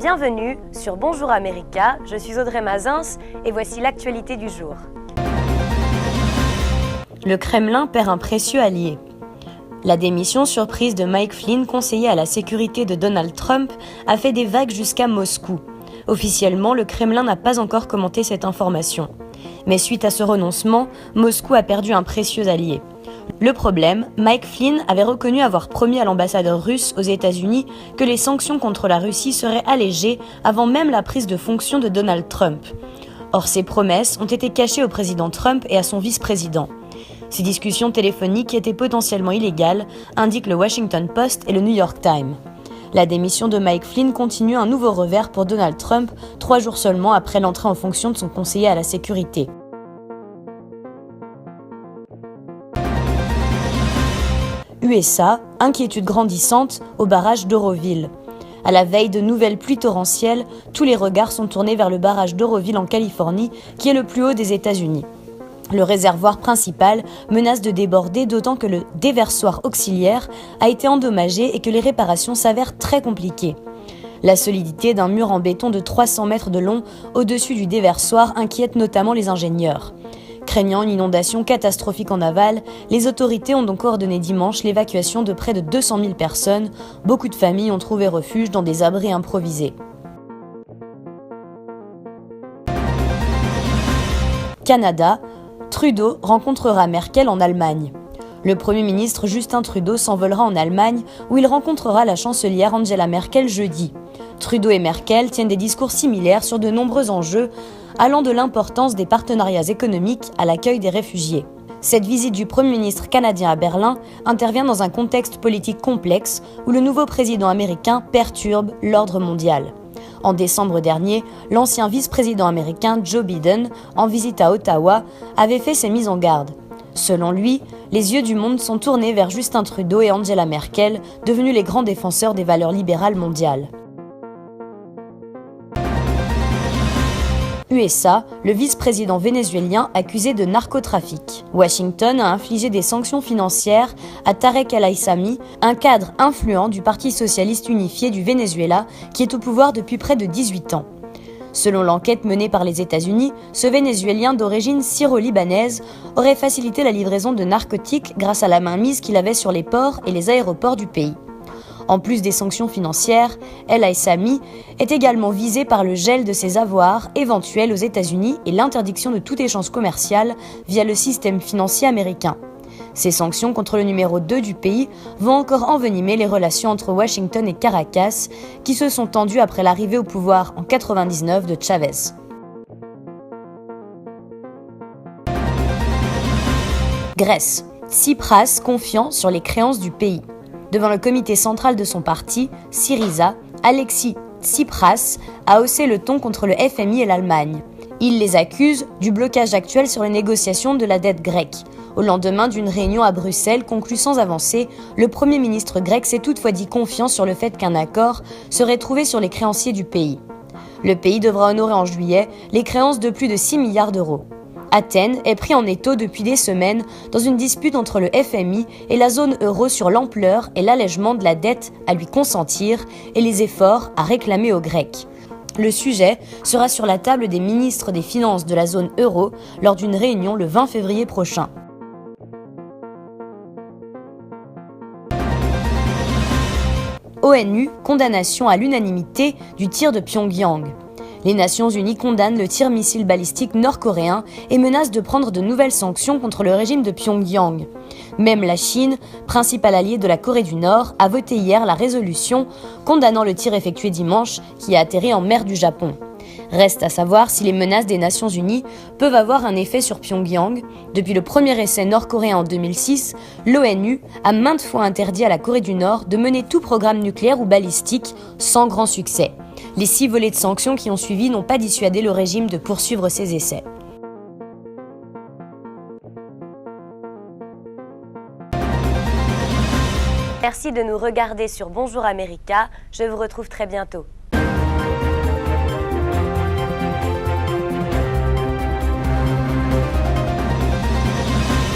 Bienvenue sur Bonjour America, je suis Audrey Mazins et voici l'actualité du jour. Le Kremlin perd un précieux allié. La démission surprise de Mike Flynn, conseiller à la sécurité de Donald Trump, a fait des vagues jusqu'à Moscou. Officiellement, le Kremlin n'a pas encore commenté cette information. Mais suite à ce renoncement, Moscou a perdu un précieux allié. Le problème, Mike Flynn avait reconnu avoir promis à l'ambassadeur russe aux États-Unis que les sanctions contre la Russie seraient allégées avant même la prise de fonction de Donald Trump. Or, ces promesses ont été cachées au président Trump et à son vice-président. Ces discussions téléphoniques étaient potentiellement illégales, indiquent le Washington Post et le New York Times. La démission de Mike Flynn continue un nouveau revers pour Donald Trump, 3 jours seulement après l'entrée en fonction de son conseiller à la sécurité. USA, inquiétude grandissante au barrage d'Oroville. À la veille de nouvelles pluies torrentielles, tous les regards sont tournés vers le barrage d'Oroville en Californie, qui est le plus haut des États-Unis. Le réservoir principal menace de déborder, d'autant que le déversoir auxiliaire a été endommagé et que les réparations s'avèrent très compliquées. La solidité d'un mur en béton de 300 mètres de long au-dessus du déversoir inquiète notamment les ingénieurs. Craignant une inondation catastrophique en aval, les autorités ont donc ordonné dimanche l'évacuation de près de 200 000 personnes. Beaucoup de familles ont trouvé refuge dans des abris improvisés. Canada, Trudeau rencontrera Merkel en Allemagne. Le Premier ministre Justin Trudeau s'envolera en Allemagne où il rencontrera la chancelière Angela Merkel jeudi. Trudeau et Merkel tiennent des discours similaires sur de nombreux enjeux, allant de l'importance des partenariats économiques à l'accueil des réfugiés. Cette visite du Premier ministre canadien à Berlin intervient dans un contexte politique complexe où le nouveau président américain perturbe l'ordre mondial. En décembre dernier, l'ancien vice-président américain Joe Biden, en visite à Ottawa, avait fait ses mises en garde. Selon lui, les yeux du monde sont tournés vers Justin Trudeau et Angela Merkel, devenus les grands défenseurs des valeurs libérales mondiales. USA, le vice-président vénézuélien accusé de narcotrafic. Washington a infligé des sanctions financières à Tarek El Aissami, un cadre influent du Parti socialiste unifié du Venezuela qui est au pouvoir depuis près de 18 ans. Selon l'enquête menée par les États-Unis, ce Vénézuélien d'origine syro-libanaise aurait facilité la livraison de narcotiques grâce à la mainmise qu'il avait sur les ports et les aéroports du pays. En plus des sanctions financières, El Aissami est également visé par le gel de ses avoirs éventuels aux États-Unis et l'interdiction de tout échange commercial via le système financier américain. Ces sanctions contre le numéro 2 du pays vont encore envenimer les relations entre Washington et Caracas, qui se sont tendues après l'arrivée au pouvoir en 1999 de Chavez. Grèce, Tsipras confiant sur les créances du pays. Devant le comité central de son parti, Syriza, Alexis Tsipras a haussé le ton contre le FMI et l'Allemagne. Il les accuse du blocage actuel sur les négociations de la dette grecque. Au lendemain d'une réunion à Bruxelles conclue sans avancée, le Premier ministre grec s'est toutefois dit confiant sur le fait qu'un accord serait trouvé sur les créanciers du pays. Le pays devra honorer en juillet les créances de plus de 6 milliards d'euros. Athènes est pris en étau depuis des semaines dans une dispute entre le FMI et la zone euro sur l'ampleur et l'allègement de la dette à lui consentir et les efforts à réclamer aux Grecs. Le sujet sera sur la table des ministres des Finances de la zone euro lors d'une réunion le 20 février prochain. ONU, condamnation à l'unanimité du tir de Pyongyang. Les Nations Unies condamnent le tir missile balistique nord-coréen et menacent de prendre de nouvelles sanctions contre le régime de Pyongyang. Même la Chine, principal allié de la Corée du Nord, a voté hier la résolution condamnant le tir effectué dimanche qui a atterri en mer du Japon. Reste à savoir si les menaces des Nations Unies peuvent avoir un effet sur Pyongyang. Depuis le premier essai nord-coréen en 2006, l'ONU a maintes fois interdit à la Corée du Nord de mener tout programme nucléaire ou balistique sans grand succès. Les 6 volets de sanctions qui ont suivi n'ont pas dissuadé le régime de poursuivre ses essais. Merci de nous regarder sur Bonjour America. Je vous retrouve très bientôt.